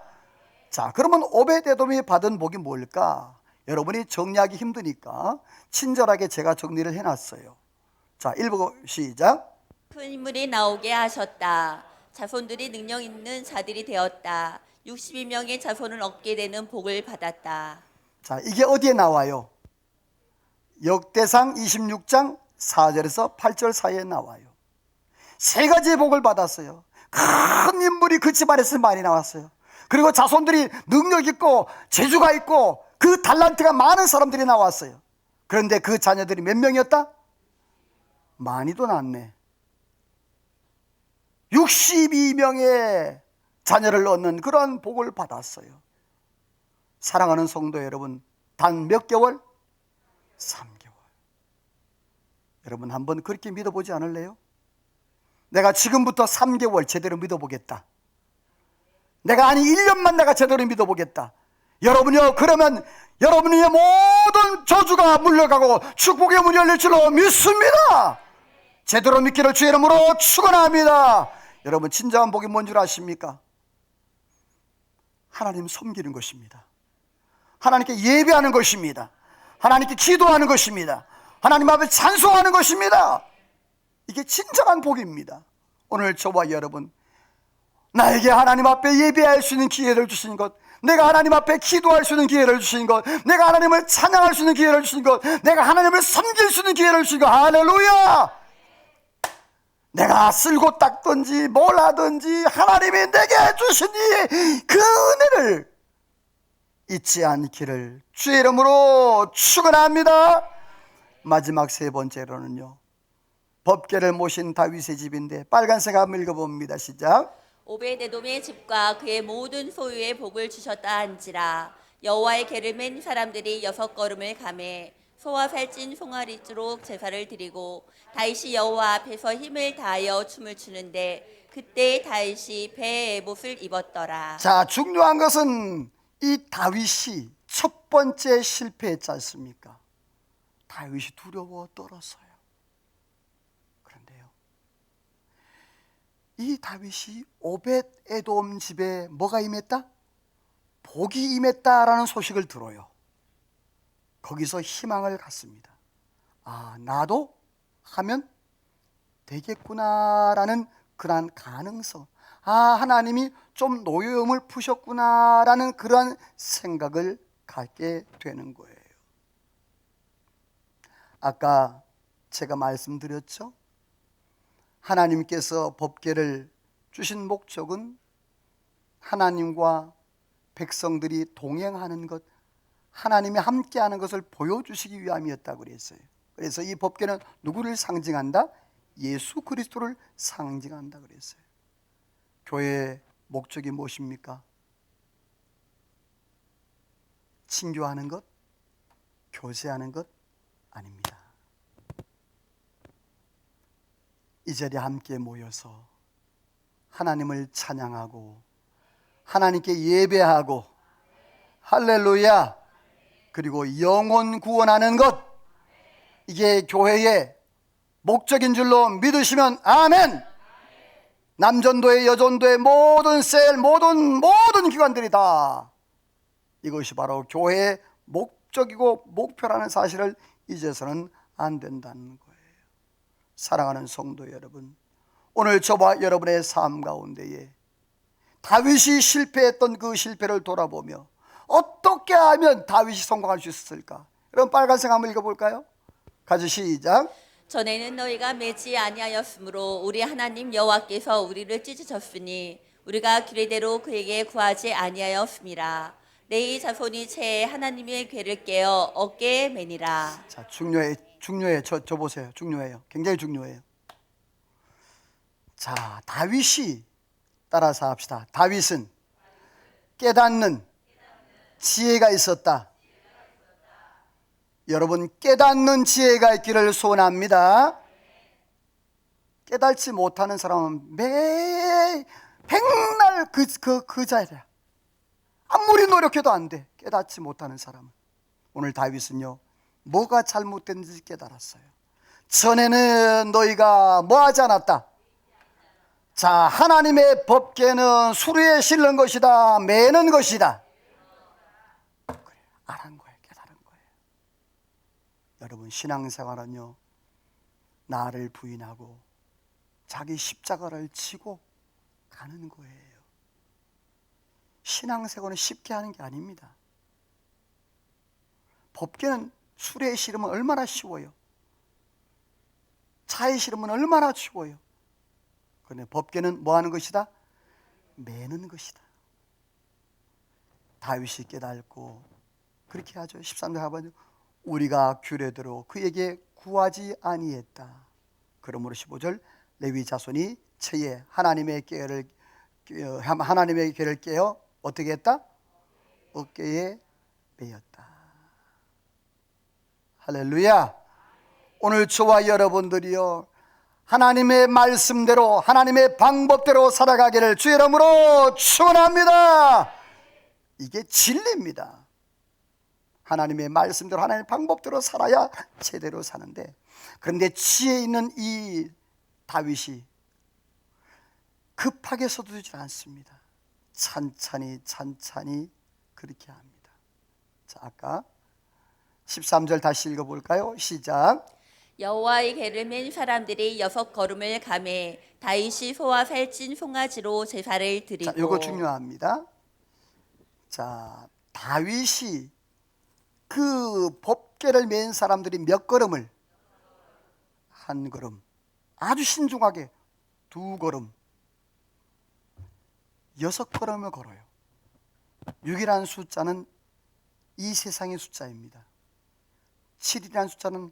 자, 그러면 오벳 에돔이 받은 복이 뭘까? 여러분이 정리하기 힘드니까 친절하게 제가 정리를 해놨어요. 자, 읽고 시작. 큰 인물이 나오게 하셨다. 자손들이 능력 있는 자들이 되었다. 62명의 자손을 얻게 되는 복을 받았다. 자, 이게 어디에 나와요? 역대상 26장 4절에서 8절 사이에 나와요. 세 가지의 복을 받았어요. 큰 인물이 그 집안에서 많이 나왔어요. 그리고 자손들이 능력 있고 재주가 있고 그 달란트가 많은 사람들이 나왔어요. 그런데 그 자녀들이 몇 명이었다? 많이도 낳네. 62명의 자녀를 얻는 그런 복을 받았어요. 사랑하는 성도 여러분, 단 몇 개월? 3개월. 여러분 한번 그렇게 믿어보지 않을래요? 내가 지금부터 3개월 제대로 믿어보겠다. 내가 아니 1년만 내가 제대로 믿어보겠다. 여러분이요, 그러면 여러분의 모든 저주가 물러가고 축복의 문이 열릴 줄로 믿습니다. 제대로 믿기를 주의 이름으로 축원합니다. 여러분 진정한 복이 뭔 줄 아십니까? 하나님 섬기는 것입니다. 하나님께 예배하는 것입니다. 하나님께 기도하는 것입니다. 하나님 앞에 찬송하는 것입니다. 이게 진정한 복입니다. 오늘 저와 여러분, 나에게 하나님 앞에 예배할 수 있는 기회를 주신 것, 내가 하나님 앞에 기도할 수 있는 기회를 주신 것, 내가 하나님을 찬양할 수 있는 기회를 주신 것, 내가 하나님을 섬길 수 있는 기회를 주신 것, 할렐루야! 내가 쓸고 닦든지 뭘 하든지 하나님이 내게 주신 그 은혜를 잊지 않기를 주의 이름으로 축원합니다. 마지막 세 번째로는요, 법궤를 모신 다윗의 집인데 빨간색 한번 읽어봅니다. 시작. 오베데돔의 집과 그의 모든 소유의 복을 주셨다 한지라. 여호와의 궤를 맨 사람들이 6걸음을 가매 소와 살찐 송아리띠로 제사를 드리고 다윗이 여호와 앞에서 힘을 다하여 춤을 추는데 그때 다윗이 배의 에봇을 입었더라. 자, 중요한 것은 이 다윗이 첫 번째 실패했지 않습니까? 다윗이 두려워 떨었어요. 그런데요, 이 다윗이 오벳에돔 집에 뭐가 임했다? 복이 임했다라는 소식을 들어요. 거기서 희망을 갖습니다. 아, 나도 하면 되겠구나라는 그러한 가능성, 아, 하나님이 좀 노여움을 푸셨구나라는 그러한 생각을 갖게 되는 거예요. 아까 제가 말씀드렸죠? 하나님께서 법궤를 주신 목적은 하나님과 백성들이 동행하는 것, 하나님이 함께하는 것을 보여주시기 위함이었다고 그랬어요. 그래서 이 법궤는 누구를 상징한다? 예수 그리스도를 상징한다 그랬어요. 교회의 목적이 무엇입니까? 친교하는 것, 교제하는 것 아닙니다. 이 자리에 함께 모여서 하나님을 찬양하고 하나님께 예배하고 할렐루야, 그리고 영혼 구원하는 것, 이게 교회의 목적인 줄로 믿으시면 아멘. 남전도회, 여전도회, 모든 셀, 모든 기관들이 다 이것이 바로 교회의 목적이고 목표라는 사실을 잊어서는 안 된다는 거예요. 사랑하는 성도 여러분, 오늘 저와 여러분의 삶 가운데에 다윗이 실패했던 그 실패를 돌아보며 어떻게 하면 다윗이 성공할 수 있었을까? 여러분 빨간색 한번 읽어볼까요? 같이 시작. 전에는 너희가 매지 아니하였으므로 우리 하나님 여호와께서 우리를 찢으셨으니 우리가 규례대로 그에게 구하지 아니하였음이라. 내 자손이 채 하나님의 궤를 깨어 어깨에 매니라. 자, 중요해. 저 보세요. 중요해요. 굉장히 중요해요. 자, 다윗이 따라서 합시다. 다윗은 깨닫는 지혜가 있었다. 여러분 깨닫는 지혜가 있기를 소원합니다. 깨닫지 못하는 사람은 백날 그 자리야. 아무리 노력해도 안 돼. 깨닫지 못하는 사람은. 오늘 다윗은요, 뭐가 잘못됐는지 깨달았어요. 전에는 너희가 뭐 하지 않았다? 자, 하나님의 법궤는 수레에 실는 것이다, 매는 것이다. 그래, 알은 거예요. 깨달은 거예요. 여러분, 신앙생활은요, 나를 부인하고 자기 십자가를 지고 가는 거예요. 신앙생활은 쉽게 하는 게 아닙니다. 법계는 술에 싫으면 얼마나 쉬워요. 차에 싫으면 얼마나 쉬워요. 그런데 법계는 뭐 하는 것이다? 매는 것이다. 다윗이 깨닫고 그렇게 하죠. 13절 하반절, 우리가 규례대로 그에게 구하지 아니했다. 그러므로 15절, 레위 자손이 처에 하나님의 계를 깨어 어떻게 했다? 어깨에 매였다. 할렐루야. 오늘 저와 여러분들이요, 하나님의 말씀대로 하나님의 방법대로 살아가기를 주의 이름으로 축원합니다. 이게 진리입니다. 하나님의 말씀대로 하나님의 방법대로 살아야 제대로 사는데, 그런데 지혜 있는 이 다윗이 급하게 서두르지 않습니다. 찬찬히 그렇게 합니다. 자, 아까 13절 다시 읽어볼까요? 시작. 여호와의 계를 맨 사람들이 6걸음을 가매 다윗이 소와 살찐 송아지로 제사를 드리고. 자, 이거 중요합니다. 자, 다윗이 그 법궤를 맨 사람들이 몇 걸음을? 한 걸음. 아주 신중하게 2걸음, 6걸음을 걸어요. 6이라는 숫자는 이 세상의 숫자입니다. 7이라는 숫자는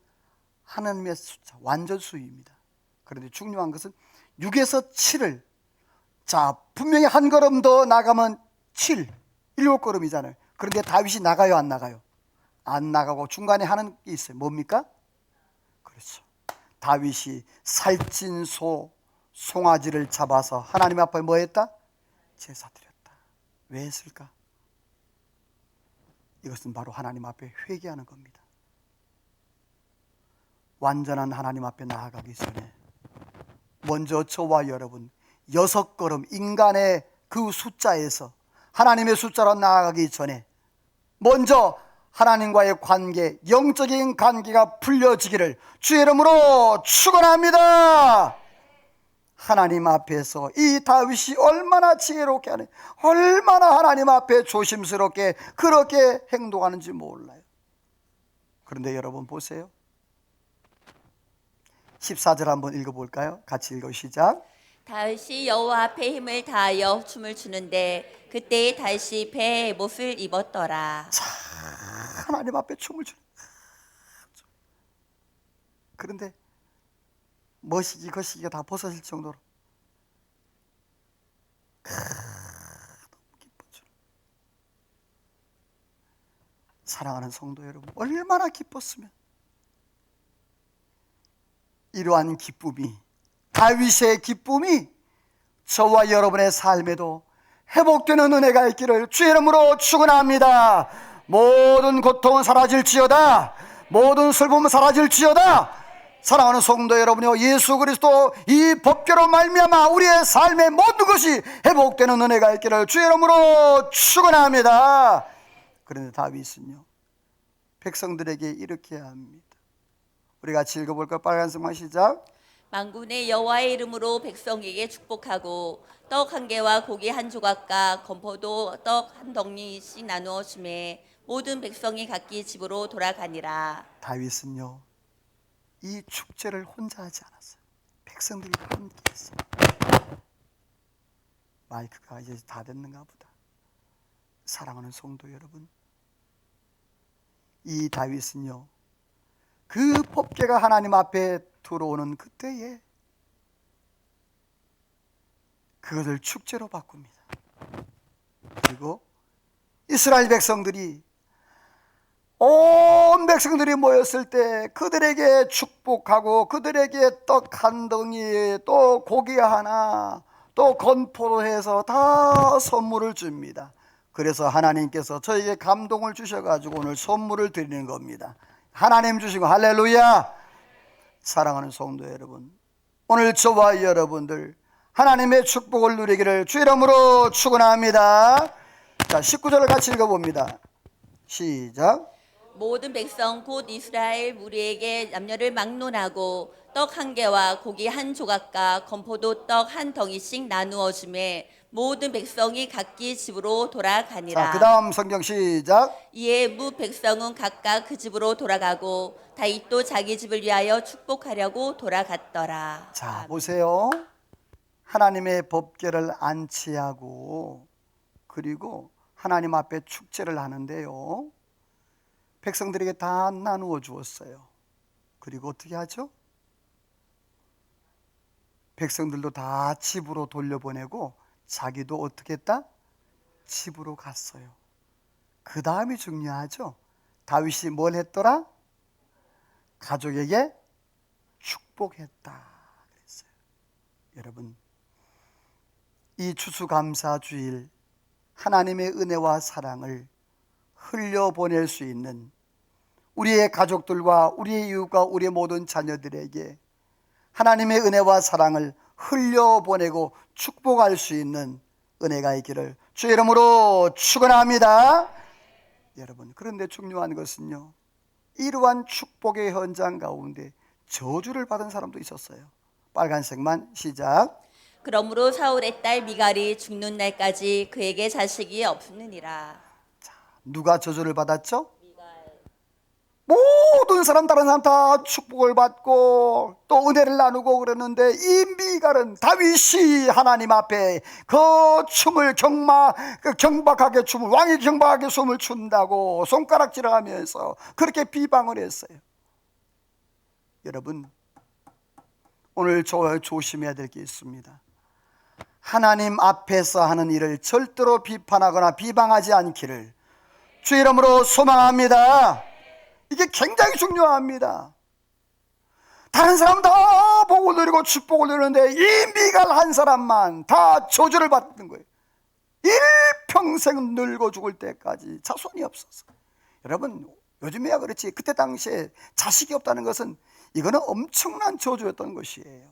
하나님의 숫자, 완전수입니다. 그런데 중요한 것은 6에서 7을, 자, 분명히 한 걸음 더 나가면 7, 7걸음이잖아요. 그런데 다윗이 나가요, 안 나가요? 안 나가고 중간에 하는 게 있어요. 뭡니까? 그렇죠. 다윗이 살찐 송아지를 잡아서 하나님 앞에 뭐 했다? 제사 드렸다. 왜 했을까? 이것은 바로 하나님 앞에 회개하는 겁니다. 완전한 하나님 앞에 나아가기 전에 먼저 저와 여러분 6걸음, 인간의 그 숫자에서 하나님의 숫자로 나아가기 전에 먼저 하나님과의 관계, 영적인 관계가 풀려지기를 주의 이름으로 축원합니다. 하나님 앞에서 이 다윗이 얼마나 지혜롭게 하는, 얼마나 하나님 앞에 조심스럽게 그렇게 행동하는지 몰라요. 그런데 여러분 보세요. 14절 한번 읽어볼까요? 같이 읽어 시작. 다윗이 여호와 앞에 힘을 다하여 춤을 추는데 그때 다윗이 배에 못을 입었더라. 자, 하나님 앞에 춤을 추는. 그런데 멋이기 거시기가 다 벗어질 정도로 너무 기뻤죠. 사랑하는 성도 여러분, 얼마나 기뻤으면 이러한 기쁨이, 다윗의 기쁨이 저와 여러분의 삶에도 회복되는 은혜가 있기를 주의 이름으로 축원합니다. 모든 고통은 사라질지어다. 모든 슬픔은 사라질지어다. 사랑하는 성도 여러분이요, 예수 그리스도 이 법궤로 말미암아 우리의 삶의 모든 것이 회복되는 은혜가 있기를 주의 이름으로 축원합니다. 그런데 다윗은요, 백성들에게 이렇게 합니다. 우리 같이 읽어볼까요? 빨간색만 시작. 만군의 여호와의 이름으로 백성에게 축복하고 떡 한 개와 고기 한 조각과 건포도 떡 한 덩이씩 나누어 주매 모든 백성이 각기 집으로 돌아가니라. 다윗은요, 이 축제를 혼자 하지 않았어요. 백성들이 함께 했어요. 마이크가 이제 다 됐는가 보다. 사랑하는 성도 여러분, 이 다윗은요, 그 법궤가 하나님 앞에 들어오는 그때에 그것을 축제로 바꿉니다. 그리고 이스라엘 백성들이, 온 백성들이 모였을 때 그들에게 축복하고 그들에게 떡 한 덩이, 또 고기 하나, 또 건포로 해서 다 선물을 줍니다. 그래서 하나님께서 저에게 감동을 주셔가지고 오늘 선물을 드리는 겁니다. 하나님 주시고, 할렐루야. 사랑하는 성도 여러분, 오늘 저와 여러분들 하나님의 축복을 누리기를 주의 이름으로 축원합니다. 자, 19절을 같이 읽어봅니다. 시작. 모든 백성 곧 이스라엘 무리에게 남녀를 막론하고 떡 한 개와 고기 한 조각과 건포도 떡 한 덩이씩 나누어 주매 모든 백성이 각기 집으로 돌아가니라. 자, 그 다음 성경 시작. 이에 무 백성은 각각 그 집으로 돌아가고 다윗도 자기 집을 위하여 축복하려고 돌아갔더라. 자, 보세요. 하나님의 법궤를 안치하고 그리고 하나님 앞에 축제를 하는데요. 백성들에게 다 나누어 주었어요. 그리고 어떻게 하죠? 백성들도 다 집으로 돌려보내고 자기도 어떻게 했다? 집으로 갔어요. 그 다음이 중요하죠. 다윗이 뭘 했더라? 가족에게 축복했다 그랬어요. 여러분, 이 추수감사주일 하나님의 은혜와 사랑을 흘려보낼 수 있는 우리의 가족들과 우리의 이웃과 우리의 모든 자녀들에게 하나님의 은혜와 사랑을 흘려보내고 축복할 수 있는 은혜가 있기를 주 이름으로 축원합니다. 여러분, 그런데 중요한 것은요, 이러한 축복의 현장 가운데 저주를 받은 사람도 있었어요. 빨간색만 시작. 그러므로 사울의 딸 미갈이 죽는 날까지 그에게 자식이 없느니라. 누가 저주를 받았죠? 모든 사람, 다른 사람 다 축복을 받고 또 은혜를 나누고 그러는데 이 미갈은 다윗이 하나님 앞에 그 춤을 경박하게 춤을, 왕이 경박하게 춤을 춘다고 손가락질을 하면서 그렇게 비방을 했어요. 여러분, 오늘 조심해야 될 게 있습니다. 하나님 앞에서 하는 일을 절대로 비판하거나 비방하지 않기를 주 이름으로 소망합니다. 이게 굉장히 중요합니다. 다른 사람 다 복을 누리고 축복을 누리는데 이 미갈 한 사람만 다 저주를 받는 거예요. 일평생 늙어 죽을 때까지 자손이 없어서. 여러분, 요즘에야 그렇지 그때 당시에 자식이 없다는 것은 이거는 엄청난 저주였던 것이에요.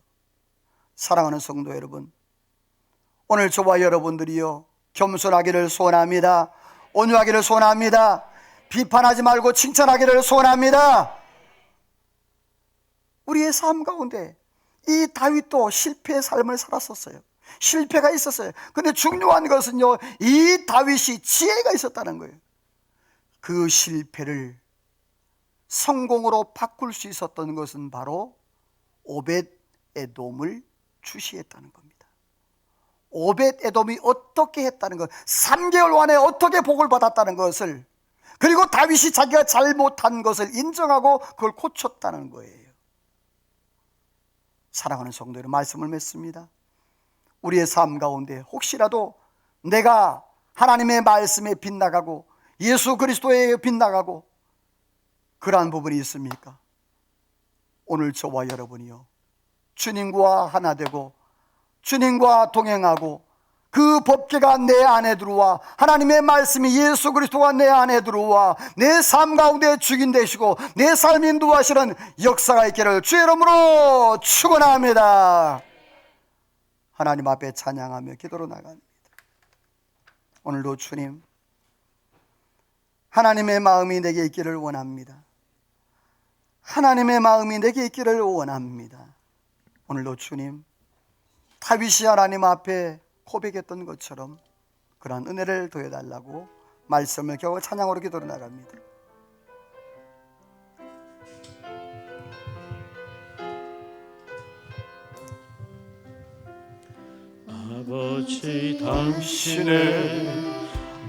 사랑하는 성도 여러분, 오늘 저와 여러분들이요, 겸손하기를 소원합니다. 온유하기를 소원합니다. 비판하지 말고 칭찬하기를 소원합니다. 우리의 삶 가운데 이 다윗도 실패의 삶을 살았었어요. 실패가 있었어요. 근데 중요한 것은요, 이 다윗이 지혜가 있었다는 거예요. 그 실패를 성공으로 바꿀 수 있었던 것은 바로 오벳에돔을 주시했다는 겁니다. 오벳에돔이 어떻게 했다는 것, 3개월 만에 어떻게 복을 받았다는 것을, 그리고 다윗이 자기가 잘못한 것을 인정하고 그걸 고쳤다는 거예요. 사랑하는 성도 여러분, 말씀을 맺습니다. 우리의 삶 가운데 혹시라도 내가 하나님의 말씀에 빗나가고 예수 그리스도에 빗나가고 그러한 부분이 있습니까? 오늘 저와 여러분이요, 주님과 하나 되고 주님과 동행하고 그 법궤가 내 안에 들어와 하나님의 말씀이 예수 그리스도가 내 안에 들어와 내 삶 가운데 주인 되시고 내 삶 인도하시는 역사가 있기를 주의 이름으로 축원합니다. 하나님 앞에 찬양하며 기도로 나갑니다. 오늘도 주님, 하나님의 마음이 내게 있기를 원합니다. 하나님의 마음이 내게 있기를 원합니다. 오늘도 주님, 다윗이 하나님 앞에 고백했던 것처럼 그러한 은혜를 더해달라고 말씀을 겨우 찬양으로 기도로 나갑니다. 아버지, 당신의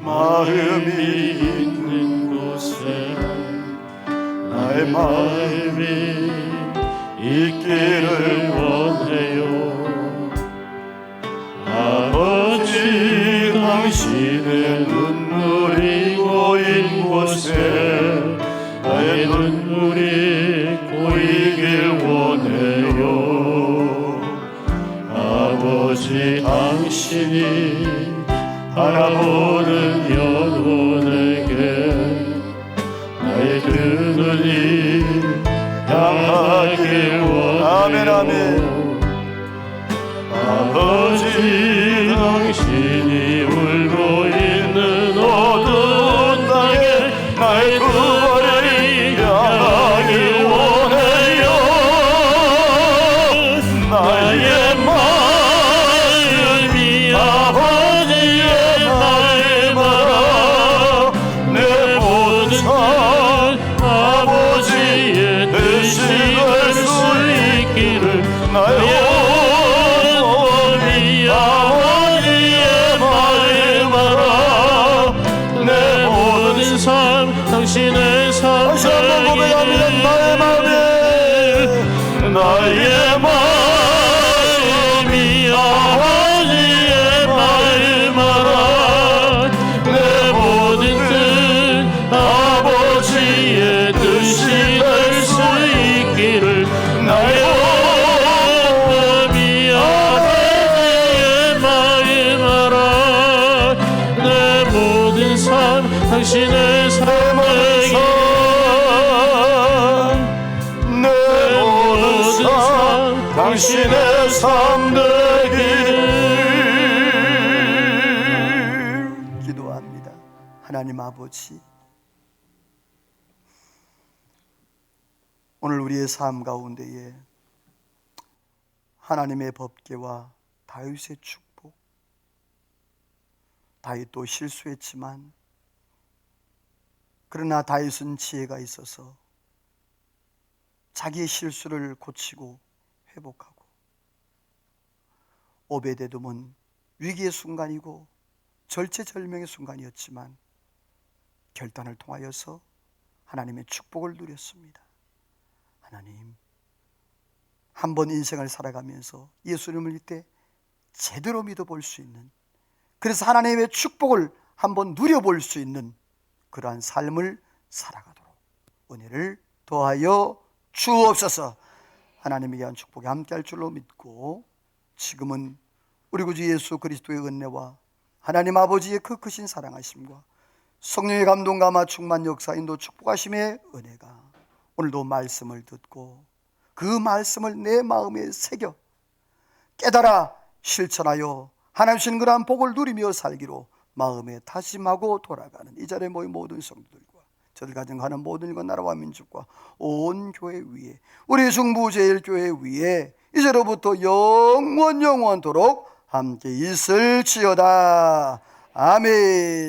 마음이 있는 곳에 나의 마음이 있기를 원해요. 아버지, 당신의 눈물이 고인 곳에 나의 눈물이 고이길 원해요. 아버지, 당신이 바라보는 영혼에게 나의 그 눈이 향하길 원해요. 아멘, 아멘. 아버지, 당신이 울고 있는 어두운 땅에 나의 구원을 나의 온몸이 아버지의 마음 알아 내 모든 삶 당신의 삶 다시 한번 고백합니다. 나의 마음에 나의 마음이 아버지의 마음 알아 내 모든 뜻 아버지의 뜻이 될 수 있기를 나의 온몸이 아버지의 마음 알아 내 모든 삶 당신의 삶을 내 모든 삶 당신의 삶 되기를 기도합니다. 하나님 아버지, 오늘 우리의 삶 가운데에 하나님의 법궤와 다윗의 축복, 다윗도 실수했지만 그러나 다윗은 지혜가 있어서 자기의 실수를 고치고 회복하고, 오베데돔은 위기의 순간이고 절체절명의 순간이었지만 결단을 통하여서 하나님의 축복을 누렸습니다. 하나님, 한 번 인생을 살아가면서 예수님을 이때 제대로 믿어볼 수 있는, 그래서 하나님의 축복을 한번 누려볼 수 있는 그러한 삶을 살아가도록 은혜를 더하여 주옵소서. 하나님에게 한 축복이 함께할 줄로 믿고, 지금은 우리 구주 예수 그리스도의 은혜와 하나님 아버지의 그 크신 사랑하심과 성령의 감동감화 충만 역사 인도 축복하심의 은혜가 오늘도 말씀을 듣고 그 말씀을 내 마음에 새겨 깨달아 실천하여 하나님 주신 그러한 복을 누리며 살기로 마음에 다짐하고 돌아가는 이 자리에 모인 모든 성도들과 저들 가정하는 모든 일과 나라와 민족과 온 교회 위에, 우리 중부제일교회 위에 이제로부터 영원토록 함께 있을지어다. 아멘.